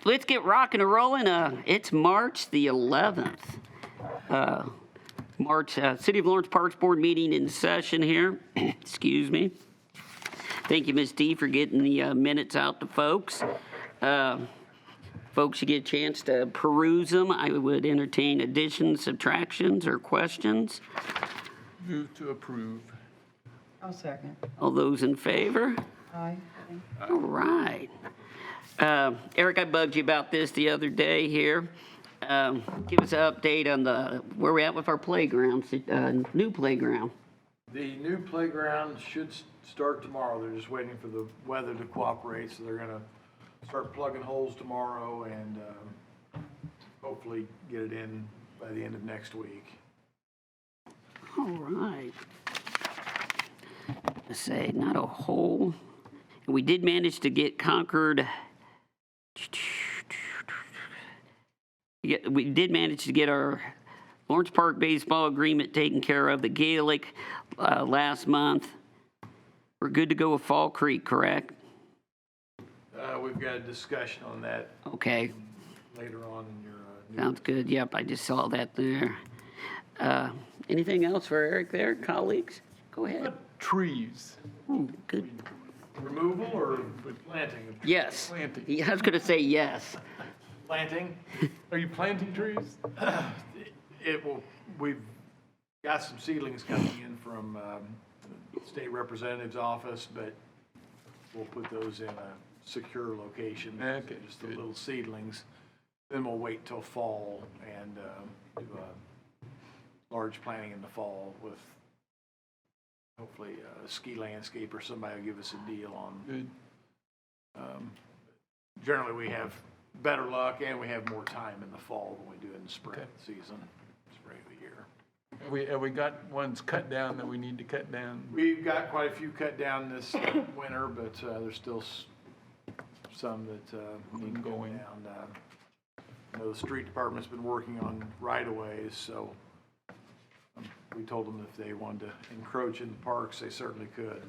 let's get rocking and rolling. It's March the 11th. City of Lawrence Parks Board meeting in session here. Excuse me. Thank you, Ms. D, for getting the minutes out to folks. Folks, you get a chance to peruse them. I would entertain additions, subtractions, or questions. Move to approve. I'll second. All those in favor? Aye. All right. Eric, I bugged you about this the other day here. Give us an update on where we're at with our playgrounds, new playground. The new playground should start tomorrow. They're just waiting for the weather to cooperate, so they're gonna start plugging holes tomorrow and hopefully get it in by the end of next week. All right. Let's say not a hole. We did manage to get Concord. We did manage to get our Lawrence Park baseball agreement taken care of. The Gaelic last month. We're good to go with Fall Creek, correct? We've got a discussion on that Okay. later on in your. Sounds good. Yep, I just saw that there. Anything else for Eric there, colleagues? Go ahead. Trees. Ooh, good. Removal or planting? Yes. Planting. Yeah, I was going to say yes. Planting. Are you planting trees? We've got some seedlings coming in from the state representative's office, but we'll put those in a secure location. Okay, Just the good. little seedlings. Then we'll wait till fall and do a large planting in the fall with hopefully a ski landscape or somebody will give us a deal on. Good. Generally, we have better luck and we have more time in the fall than we do in the spring Okay. season, spring of the year. Have we got ones cut down that we need to cut down? We've got quite a few cut down this winter, but there's still some that need to go Ongoing. down. I know the street department's been working on right-of-ways, so we told them if they wanted to encroach in the parks, they certainly could.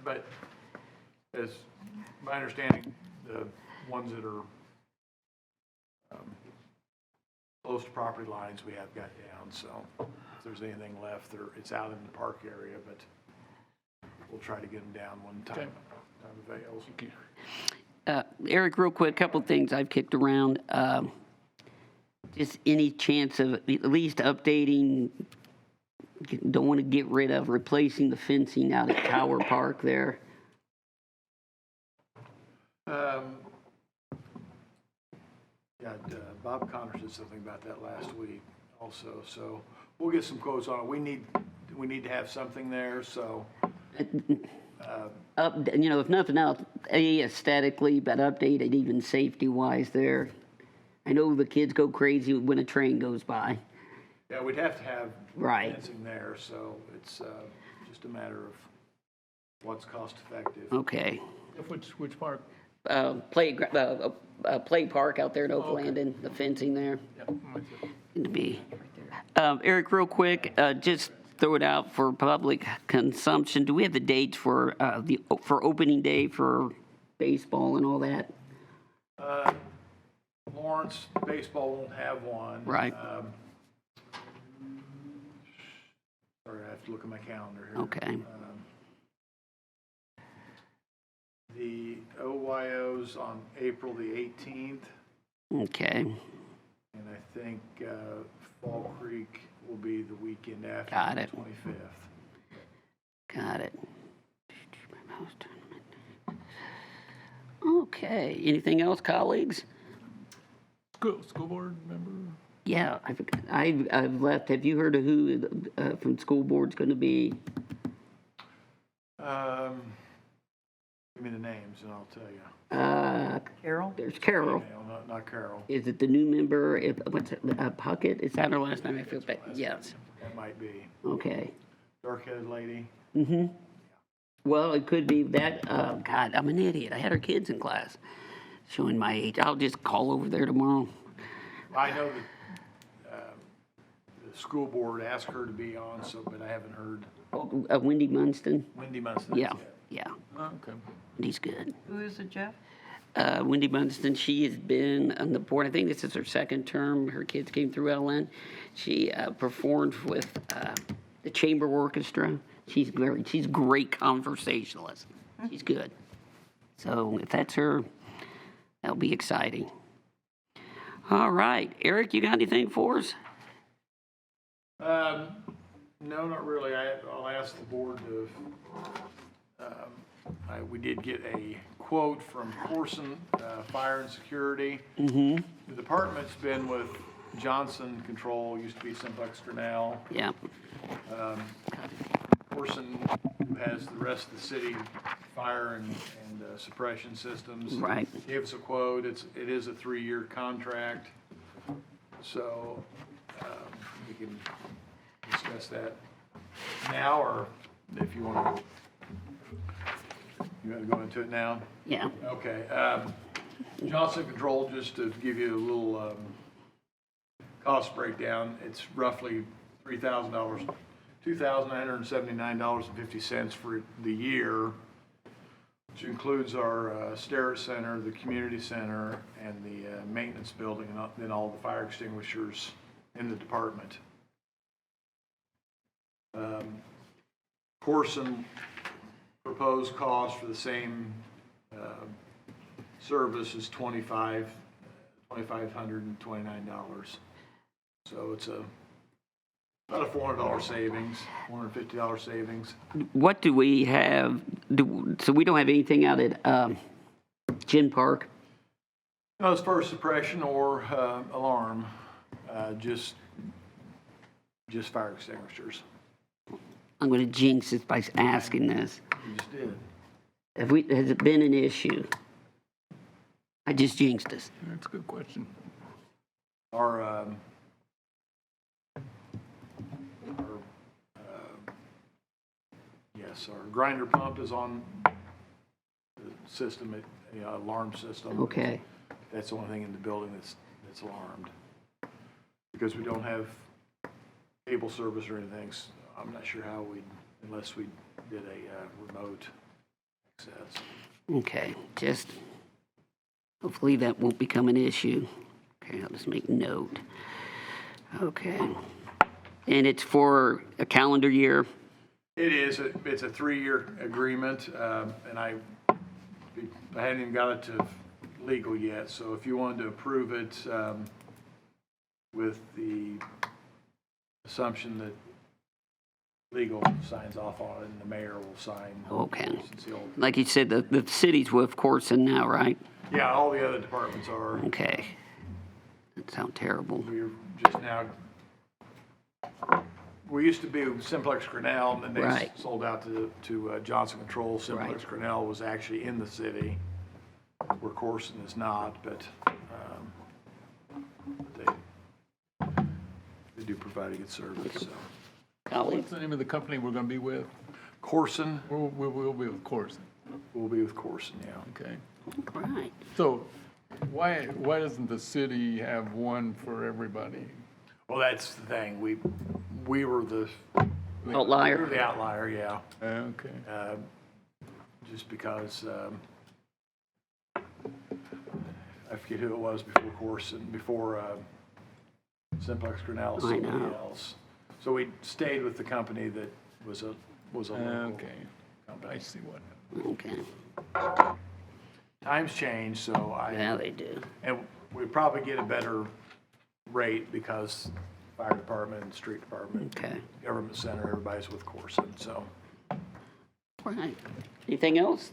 But as my understanding, the ones that are close to property lines, we have got down. So if there's anything left, it's out in the park area, but we'll try to get them down when time avails. Thank you. Eric, real quick, couple things I've kicked around. Just any chance of at least updating, don't want to get rid of, replacing the fencing out at Tower Park there? Bob Connor said something about that last week also, so we'll get some quotes on it. We need to have something there, so. If nothing else, aesthetically, but update it even safety-wise there. I know the kids go crazy when a train goes by. Yeah, we'd have to have Right. fencing there, so it's just a matter of what's cost effective. Okay. Which park? Play park out there in Oak Landon, the fencing there. Yep. To be. Eric, real quick, just throw it out for public consumption. Do we have the dates for opening day for baseball and all that? Lawrence baseball won't have one. Right. Sorry, I have to look at my calendar here. Okay. The OYO's on April the 18th, Okay. and I think Fall Creek will be the weekend after Got the it. 25th. Got it. Okay. Anything else, colleagues? School board member? Yeah, I've left. Have you heard of who from school board's going to be? Give me the names and I'll tell you. Carol? There's Carol. No, not Carol. Is it the new member? What's it? Puckett? Is that her last name? I feel bad. Yes. That might be. Okay. Dark-headed lady. Mm-hmm. Well, it could be that. God, I'm an idiot. I had her kids in class. Showing my age. I'll just call over there tomorrow. I know that the school board asked her to be on, but I haven't heard. Oh, Wendy Munston. Wendy Munson. Yeah. Yeah. Oh, okay. He's good. Who is it, Jeff? Wendy Bunston. She has been on the board, I think this is her second term. Her kids came through LN. She performed with the chamber orchestra. She's great conversationalist. She's good. So if that's her, that'll be exciting. All right, Eric, you got anything for us? No, not really. I'll ask the board to, we did get a quote from Corson Fire and Security. The department's been with Johnson Control, used to be Simplex Grinnell. Yeah. Corson, who has the rest of the city fire and suppression systems. Right. Gave us a quote. It is a 3-year contract. So we can discuss that now, or if you want to, go into it now? Yeah. Okay. Johnson Control, just to give you a little cost breakdown, it's roughly $3,000, $2,979.50 for the year, which includes our Starrett Center, the community center, and the maintenance building, and then all the fire extinguishers in the department. Corson proposed cost for the same service is $2,529. So it's about a $400 savings, $450 savings. What do we have? So we don't have anything out at Gin Park? No, as far as suppression or alarm, just fire extinguishers. I'm going to jinx it by asking this. You just did. Has it been an issue? I just jinxed us. That's a good question. Our grinder pump is on the system, alarm system. Okay. That's the only thing in the building that's alarmed. Because we don't have cable service or anything, so I'm not sure how unless we did a remote access. Okay, just hopefully that won't become an issue. Okay, I'll just make note. Okay. And it's for a calendar year? It is. It's a 3-year agreement, and I hadn't even got it to legal yet. So if you wanted to approve it with the assumption that legal signs off on it and the mayor will sign. Okay. Seal. Like you said, the city's with Corson now, right? Yeah, all the other departments are. Okay. That sounds terrible. We're just now, we used to be Simplex Grinnell, and then they Right. sold out to Johnson Control. Simplex Right. Grinnell was actually in the city, where Corson is not, but they do provide a good service, so. Colleagues? What's the name of the company we're going to be with? Corson, We'll be with Corson. we'll be with Corson, yeah. Okay. Right. So why doesn't the city have one for everybody? Well, that's the thing, we were the Outlier? outlier, yeah. Okay. Just because, I forget who it was before Corson, before Simplex Grinnell, I somebody know. else. So we stayed with the company that was a local Okay. I company. see what. Okay. Times change, so Yeah, they do. and we probably get a better rate because fire department and street department, Okay. government center, everybody's with Corson, so. Right. Anything else?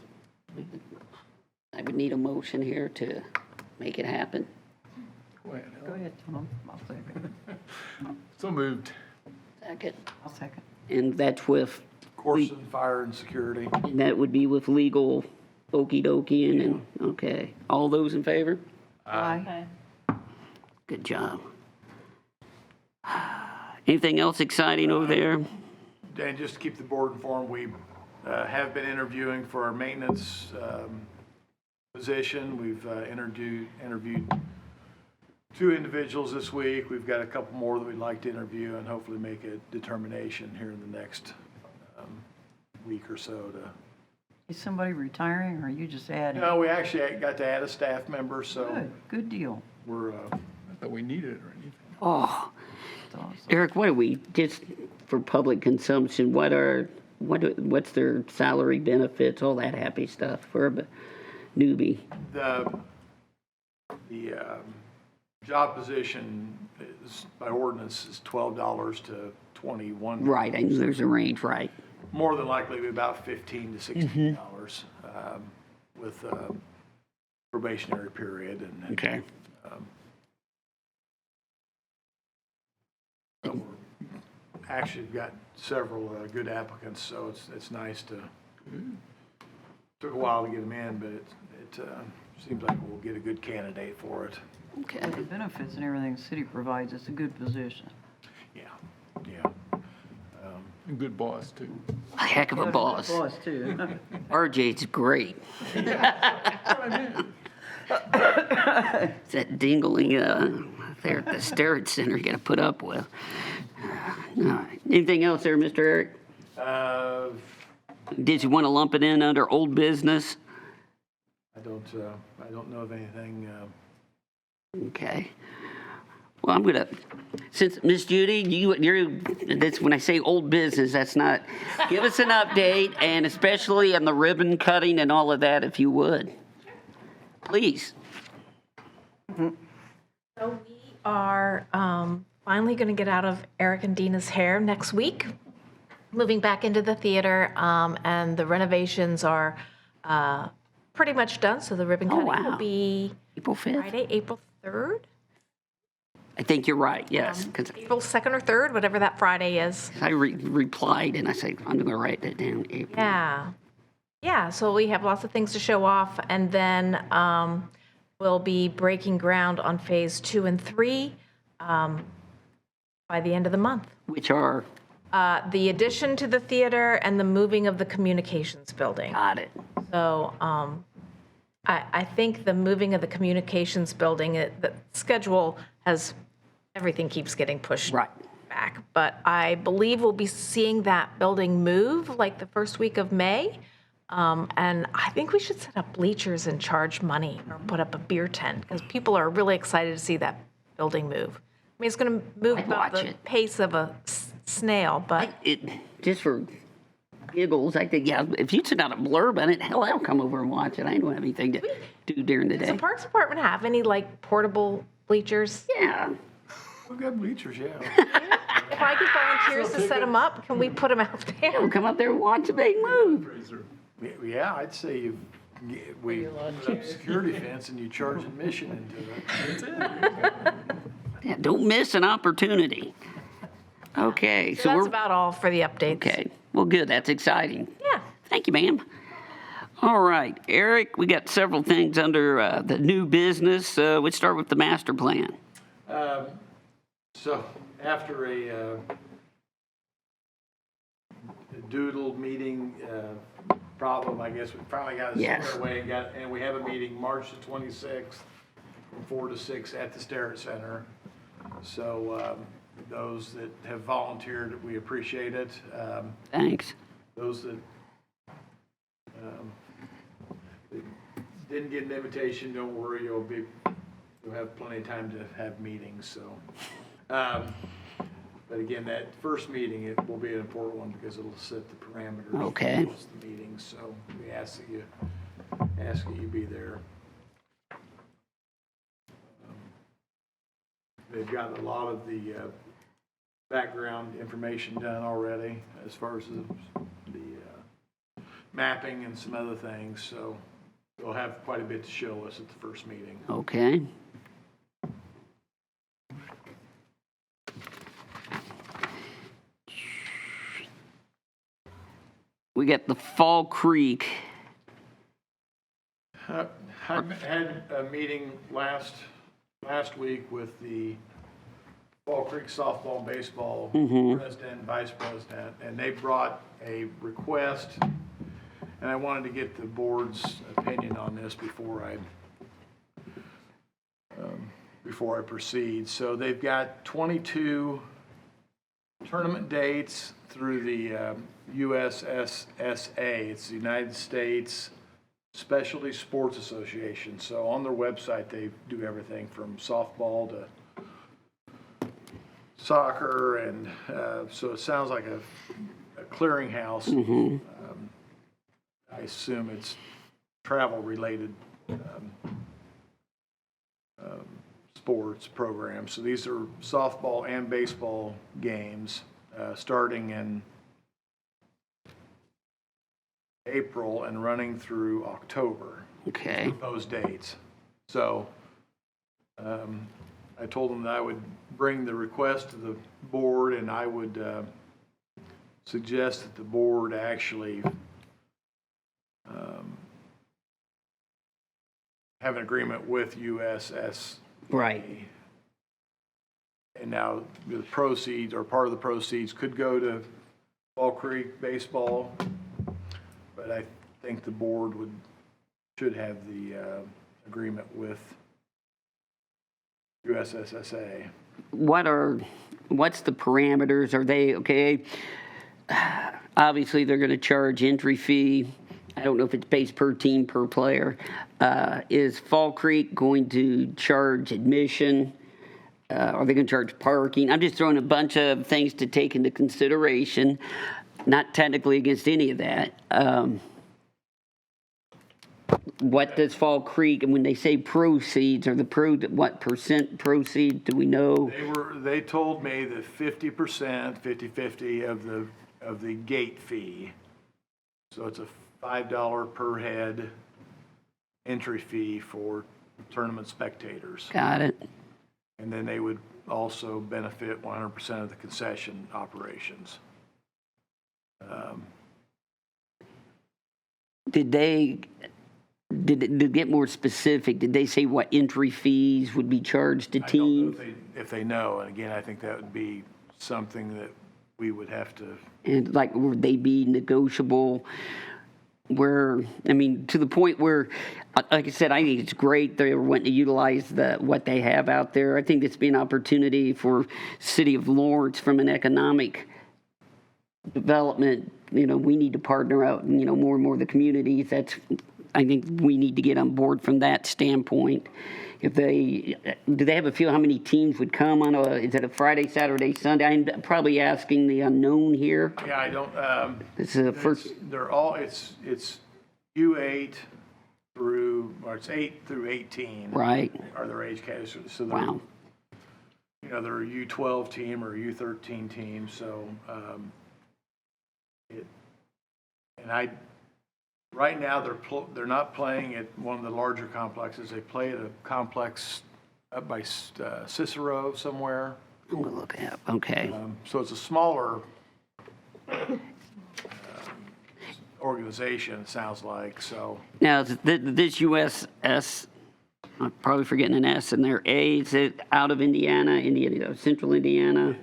I would need a motion here to make it happen. Go ahead. Go ahead, Tom. I'll second. So moved. Second. I'll second. And that's with, Corson Fire and Security. and that would be with legal okey dokey and, okay. All those in favor? Aye. Good job. Anything else exciting over there? And just to keep the board informed, we have been interviewing for our maintenance position. We've interviewed 2 individuals this week. We've got a couple more that we'd like to interview and hopefully make a determination here in the next week or so to Is somebody retiring, or are you just adding? No, we actually got to add a staff member, so Good deal. we're, Not that we need it or anything. Oh, That's awesome. Eric, what do we, just for public consumption, what's their salary benefits, all that happy stuff for a newbie? the job position is, by ordinance, is $12 to $21. Right, I knew there's a range, right. More than likely be about $15 to $16 with probationary period. And Okay. so we're actually got several good applicants, so it's nice to, took a while to get them in, but it seems like we'll get a good candidate for it. Okay. With the benefits and everything the city provides, it's a good position. Yeah, yeah. And good boss, too. A heck of a boss. Boss, too. RJ's great. It's that dingling there at the Starrett Center you got to put up with. All right. Anything else there, Mr. Eric? Uh, Did you want to lump it in under old business? I don't know of anything. Okay. Well, I'm gonna, since Miss Judy, that's when I say old business, that's not. Give us an update, and especially on the ribbon cutting and all of that, if you would, please. So we are finally going to get out of Eric and Dina's hair next week, moving back into the theater, and the renovations are pretty much done. So the ribbon cutting wow. will be April 5th. Friday, April 3rd, I think you're right. Yes, because April 2nd or 3rd, whatever that Friday is. I replied and I said I'm going to write that down. April. Yeah. Yeah, so we have lots of things to show off, and then we'll be breaking ground on phase 2 and 3 by the end of the month. Which are The addition to the theater and the moving of the communications building. got it. So I think the moving of the communications building, the schedule has, everything keeps getting pushed Right. back. But I believe we'll be seeing that building move like the first week of May. And I think we should set up bleachers and charge money or put up a beer tent because people are really excited to see that building move. I mean, it's going to move I'd about watch the it. pace of a snail, but Just for giggles, I think, yeah, if you send out a blurb on it, hell, I'll come over and watch it. I don't have anything to do during the does the day. Parks Department have any like portable bleachers? Yeah. We've got bleachers, yeah. If I get volunteers to set them up, can we put them out We'll there? come up there and watch the big move. Yeah, I'd say we put up a security fence and you charge admission into it. Yeah, don't miss an opportunity. Okay, So so that's we're, about all for the updates. okay, well, good, that's exciting. Yeah. Thank you, ma'am. All right, Eric, we got several things under the new business. Let's start with the master plan. So after a doodle meeting problem, I guess we finally got it Yes. squared away and we have a meeting March the 26th from 4 to 6 at the Starrett Center. So those that have volunteered, we appreciate it. Thanks. Those that didn't get an invitation, don't worry, you'll have plenty of time to have meetings, so. But again, that first meeting, it will be an important one because it'll set the parameters. Okay. For the meeting, so we ask that you be there. They've got a lot of the background information done already as far as the mapping and some other things, so they'll have quite a bit to show us at the first meeting. Okay. We got the Fall Creek. I had a meeting last week with the Fall Creek softball and baseball president and vice president, and they brought a request, and I wanted to get the board's opinion on this before I proceed. So they've got 22 tournament dates through the USSSA. It's the United States Specialty Sports Association. So on their website, they do everything from softball to soccer, and so it sounds like a clearinghouse. I assume it's travel-related sports programs. So these are softball and baseball games starting in April and running through October, Okay. those dates. So I told them that I would bring the request to the board, and I would suggest that the board actually have an agreement with USS. Right. And now the proceeds, or part of the proceeds, could go to Fall Creek baseball, but I think the board should have the agreement with USSSA. What's the parameters? Are they, okay, obviously they're going to charge entry fee. I don't know if it's based per team, per player. Is Fall Creek going to charge admission? Are they going to charge parking? I'm just throwing a bunch of things to take into consideration, not technically against any of that. What does Fall Creek, and when they say proceeds, what percent proceed, do we know? They told me that 50%, 50/50 of the gate fee. So it's a $5 per head entry fee for tournament spectators. Got it. And then they would also benefit 100% of the concession operations. Did it get more specific? Did they say what entry fees would be charged to I don't teams? know if they know, and again, I think that would be something that we would have to. And like, would they be negotiable? Where, I mean, to the point where, like I said, I think it's great they're wanting to utilize what they have out there. I think it's been an opportunity for City of Lawrence from an economic development. We need to partner out, more and more of the communities. I think we need to get on board from that standpoint. Do they have a feel how many teams would come on is it a Friday, Saturday, Sunday? I'm probably asking the unknown here. Yeah, I don't. This is the first. They're all. It's U8 through, or it's 8 through 18. Right. Are their age categories? So they're, Wow. they're a U12 team or a U13 team. So right now they're not playing at one of the larger complexes. They play at a complex up by Cicero somewhere. I'm gonna look it up. Okay. So it's a smaller organization, it sounds like. So Now, this USS, I'm probably forgetting an S in there. Is it out of Indiana, Central Indiana?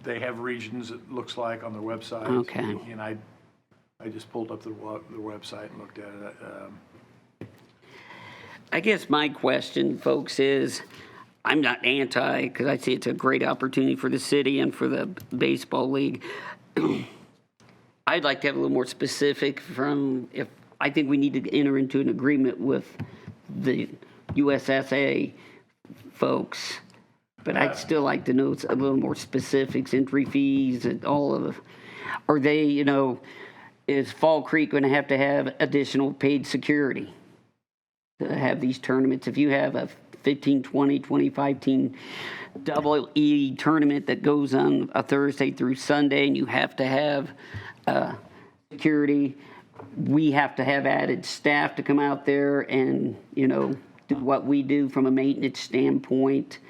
they have regions, it looks like, on their website. Okay. And I just pulled up their website and looked at it. I guess my question, folks, is I'm not anti, because I see it's a great opportunity for the city and for the baseball league. I'd like to have a little more specific if I think we need to enter into an agreement with the USSA folks, but I'd still like to know a little more specifics, entry fees, and all of. Are they, is Fall Creek going to have additional paid security to have these tournaments? If you have a 15, 20, 25 team double E tournament that goes on a Thursday through Sunday, and you have to have security, we have to have added staff to come out there and, do what we do from a maintenance standpoint.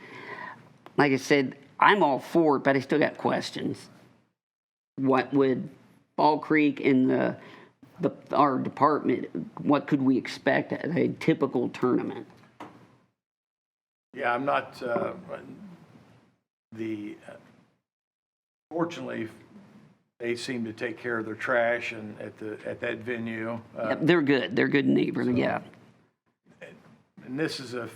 Like I said, I'm all for it, but I still got questions. What would Fall Creek and our department, what could we expect at a typical tournament? Yeah, I'm not, fortunately, they seem to take care of their trash and at that venue. Yep, they're good. They're good neighbors, yeah. And this is a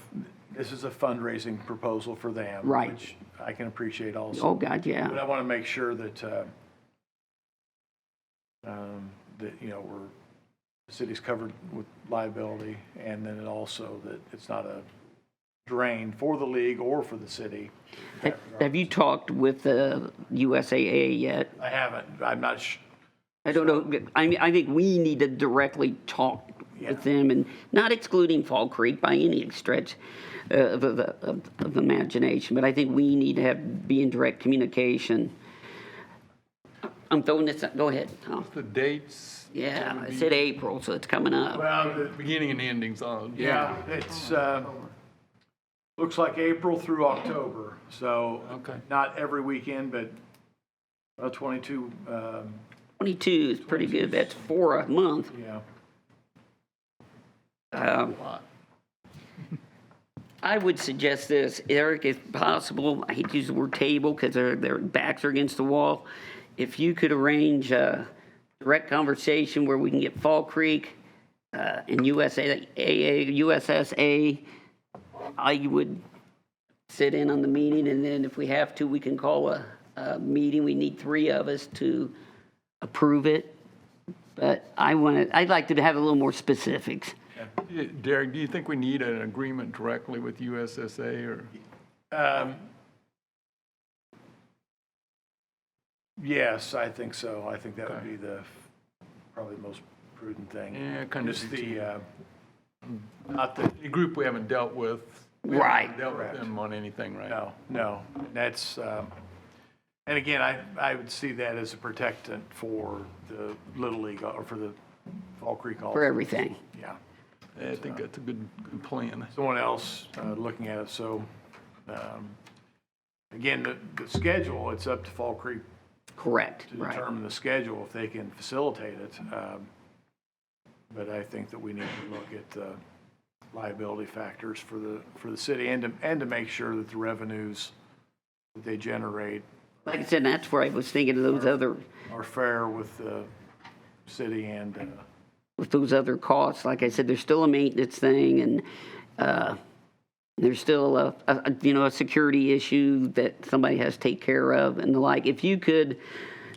fundraising proposal for them. Right. Which I can appreciate also. Oh, God, But yeah. I want to make sure that that, you know, the city's covered with liability, and then it also that it's not a drain for the league or for the city. Have you talked with the USAA yet? I haven't, I'm not I don't know. I think we need to directly talk with them, and not excluding Fall Creek by any stretch of the imagination, but I think we need to be in direct communication. I'm throwing this, go ahead, Tom. The dates? Yeah, I said April, so it's coming up. Well, Beginning and endings on. yeah, it's, looks like April through October, so Okay. not every weekend, but 22, 22 is pretty good. That's 4 a month. yeah. I would suggest this, Eric, if possible, I hate to use the word table because their backs are against the wall. If you could arrange a direct conversation where we can get Fall Creek and USSA, I would sit in on the meeting, and then if we have to, we can call a meeting. We need 3 of us to approve it. But I'd like to have a little more specifics. Derek, do you think we need an agreement directly with USSA or? Yes, I think so. I think that would be probably the most prudent thing. Yeah, kind of. Just not the, A group we haven't dealt with. We Right. haven't dealt with Correct. them on anything, right? no, that's, and again, I would see that as a protectant for the Little League or for the Fall Creek also. For everything. Yeah. I think that's a good plan. Someone else looking at it, so, again, the schedule, it's up to Fall Creek Correct, to right. determine the schedule if they can facilitate it. But I think that we need to look at the liability factors for the city and to make sure that the revenues that they generate Like I said, that's where I was thinking of those other, are fair with the city and, with those other costs. Like I said, there's still a maintenance thing, and there's still a security issue that somebody has to take care of and the like. If you could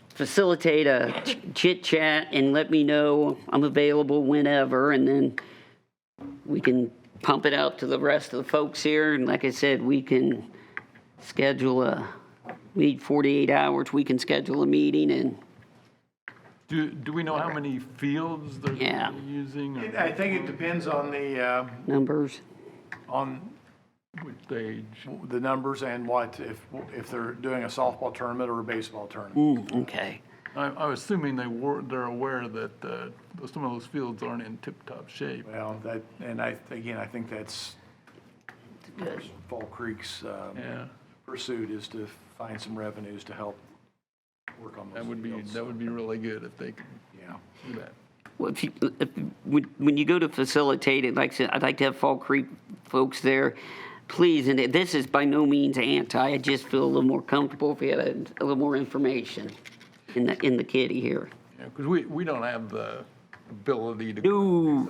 facilitate a chit chat and let me know I'm available whenever, and then we can pump it out to the rest of the folks here. And like I said, we can schedule we need 48 hours. We can schedule a meeting, and Do we know how many fields they're Yeah. using or I think it depends on numbers. which stage? the numbers and what, if they're doing a softball tournament or a baseball tournament. Okay. I'm assuming they're aware that some of those fields aren't in tip-top shape. Well, I think that's Fall Creek's Yeah, pursuit is to find some revenues to help work on those fields. that would be really good if they could Yeah. do that. Well, when you go to facilitate it, like I said, I'd like to have Fall Creek folks there, please. And this is by no means anti. I just feel a little more comfortable if we had a little more information in the kitty here. Yeah, because we don't have the ability to. No.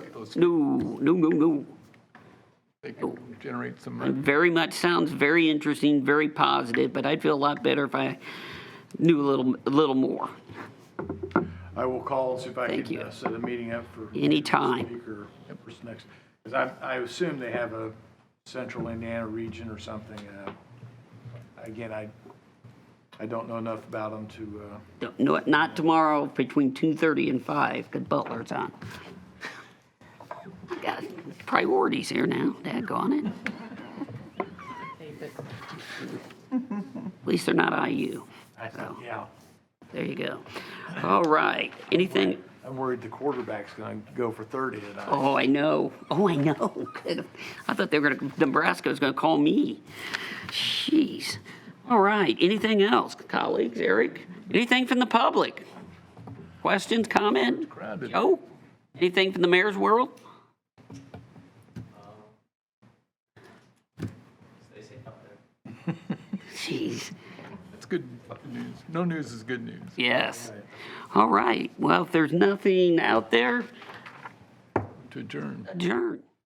They can generate some. Very much sounds very interesting, very positive, but I'd feel a lot better if I knew a little more. I will call and see if I Thank can you. set a meeting up for. Anytime. Speaker for next, because I assume they have a central Indiana region or something. Again, I don't know enough about them to, No, not tomorrow between 2:30 and 5, because Butler's on. I got priorities here now, daggone it. At least they're not IU. yeah. There you go. All right. Anything? I'm worried the quarterback's going to go for 30 tonight. Oh, I know. I thought Nebraska was going to call me. Jeez. All right. Anything else, colleagues? Eric? Anything from the public? Questions, comment? Crowded. Joe? Anything from the mayor's world? Jeez. It's good news. No news is good news. Yes. All right. Well, if there's nothing out there, To adjourn. adjourn.